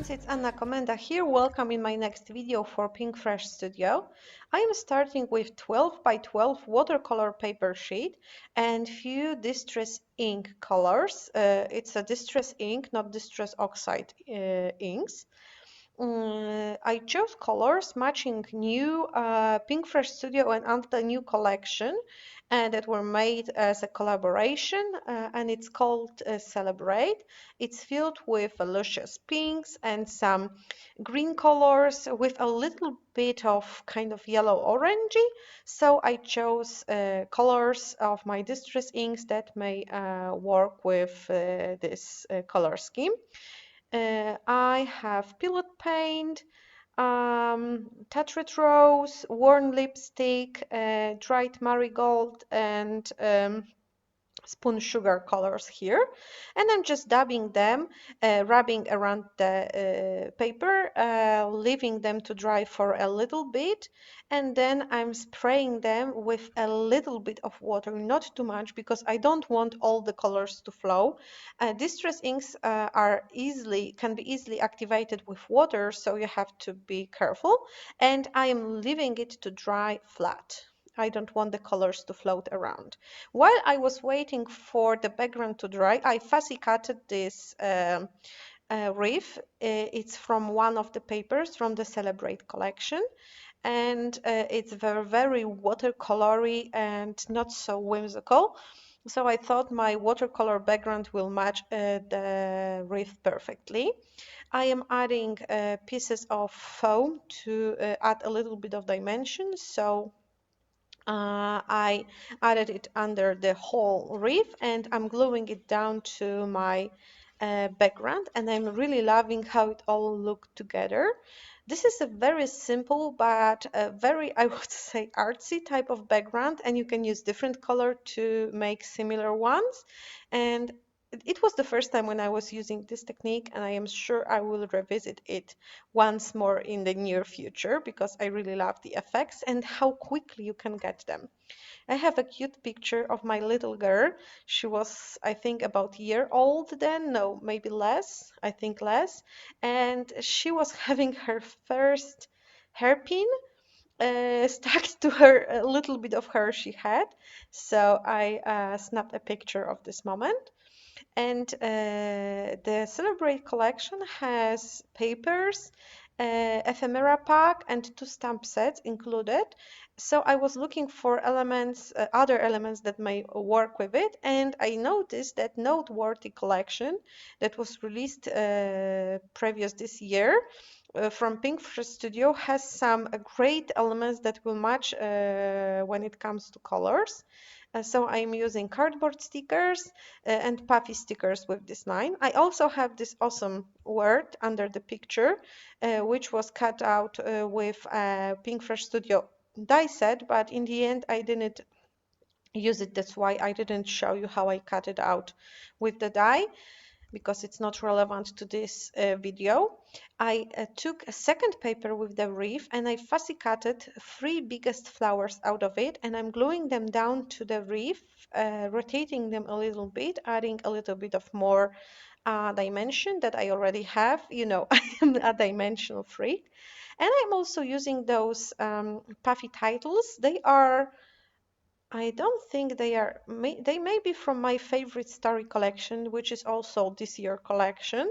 friends, it's Komenda here. Welcome in my next video for Pinkfresh Studio. I am starting with 12 by 12 watercolor paper sheet and few distress ink colors. It's a distress ink, not distress oxide inks. I chose colors matching new Pinkfresh Studio and the new collection that were made as a collaboration, and it's called Celebrate. It's filled with luscious pinks and some green colors with a little bit of kind of yellow orangey. So I chose colors of my distress inks that may work with this color scheme. I have pilot paint, Tetrate Rose, worn lipstick, dried marigold, and spoon sugar colors here, and I'm just dabbing them, rubbing around the paper, leaving them to dry for a little bit, and then I'm spraying them with a little bit of water, not too much because I don't want all the colors to flow. Distress inks can be easily activated with water, so you have to be careful, and I am leaving it to dry flat. I don't want the colors to float around. While I was waiting for the background to dry, I fussy cutted this reef. It's from one of the papers from the Celebrate collection, and it's very, very watercolory and not so whimsical. So I thought my watercolor background will match the reef perfectly. I am adding pieces of foam to add a little bit of dimension. So I added it under the whole reef and I'm gluing it down to my background, and I'm really loving how it all looked together. This is a very simple but very, I would say, artsy type of background, and you can use different color to make similar ones. And it was the first time when I was using this technique, and I am sure I will revisit it once more in the near future because I really love the effects and how quickly you can get them. I have a cute picture of my little girl. She was, I think, about a year old then. No, maybe less. I think less. And she was having her first hairpin stuck to her, a little bit of hair she had. So I snapped a picture of this moment. And the Celebrate collection has papers, ephemera pack, and two stamp sets included. So I was looking for elements, other elements that may work with it, and I noticed that Noteworthy collection that was released previous this year from Pinkfresh Studio has some great elements that will match when it comes to colors. So I'm using cardboard stickers and puffy stickers with this line. I also have this awesome word under the picture, which was cut out with Pinkfresh Studio die set, but in the end I didn't use it. That's why I didn't show you how I cut it out with the die, because it's not relevant to this video. I took a second paper with the reef and I fussy cutted three biggest flowers out of it, and I'm gluing them down to the reef, rotating them a little bit, adding a little bit of more dimension that I already have. You know, I am a dimensional freak. And I'm also using those puffy titles. They are, I don't think they are, they may be from my favorite Starry collection, which is also this year collection.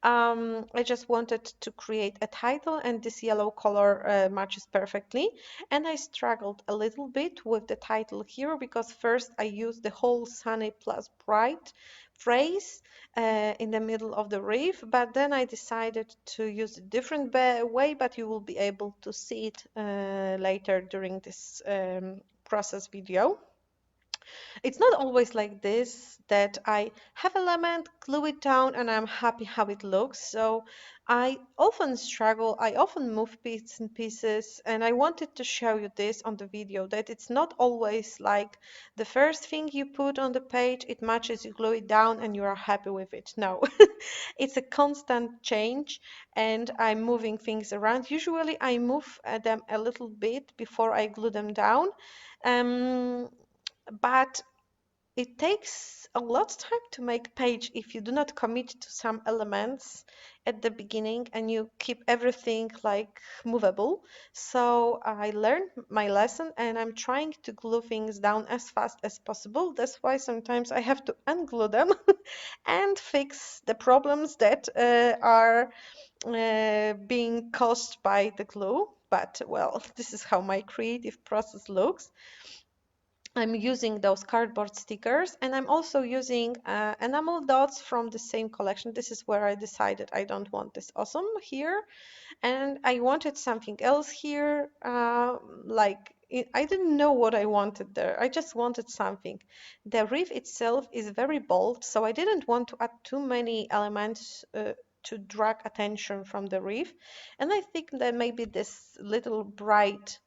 I just wanted to create a title, and this yellow color matches perfectly. And I struggled a little bit with the title here because first I used the whole sunny plus bright phrase in the middle of the reef, but then I decided to use a different way, but you will be able to see it later during this process video. It's not always like this, that I have element, glue it down, and I'm happy how it looks. So I often struggle, I often move bits and pieces, and I wanted to show you this on the video, that it's not always like the first thing you put on the page, it matches, you glue it down, and you are happy with it. No, it's a constant change, and I'm moving things around. Usually I move them a little bit before I glue them down. Um, but it takes a lot of time to make page if you do not commit to some elements at the beginning and you keep everything like movable. So I learned my lesson and I'm trying to glue things down as fast as possible. That's why sometimes I have to unglue them and fix the problems that are being caused by the glue. But well, this is how my creative process looks. I'm using those cardboard stickers, and I'm also using enamel dots from the same collection. This is where I decided I don't want this awesome here, and I wanted something else here. I didn't know what I wanted there. I just wanted something. The reef itself is very bold, so I didn't want to add too many elements to drag attention from the reef. And I think that maybe this little bright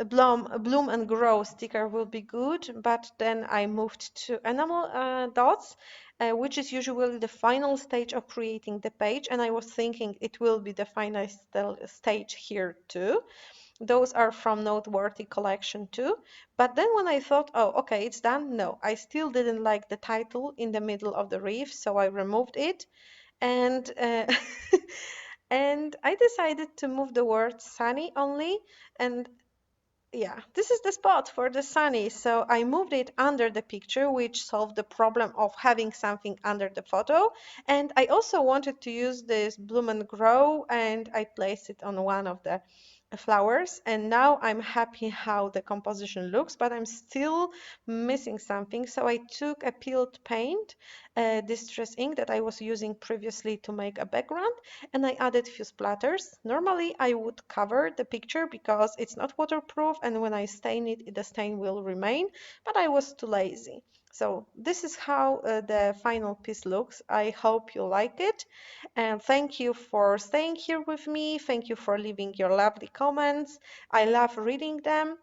bloom and grow sticker will be good, but then I moved to enamel dots, which is usually the final stage of creating the page, and I was thinking it will be the final stage here too. Those are from Noteworthy collection too. But then when I thought, oh, okay, it's done, no, I still didn't like the title in the middle of the reef, so I removed it. And and I decided to move the word sunny only, and yeah, this is the spot for the sunny. So I moved it under the picture, which solved the problem of having something under the photo. And I also wanted to use this bloom and grow, and I placed it on one of the flowers. And now I'm happy how the composition looks, but I'm still missing something. So I took a peeled paint, distress ink that I was using previously to make a background, and I added few splatters. Normally I would cover the picture because it's not waterproof, and when I stain it, the stain will remain, but I was too lazy. So this is how the final piece looks. I hope you like it, and thank you for staying here with me. Thank you for leaving your lovely comments. I love reading them,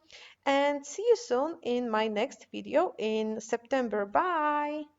and see you soon in my next video in September. Bye!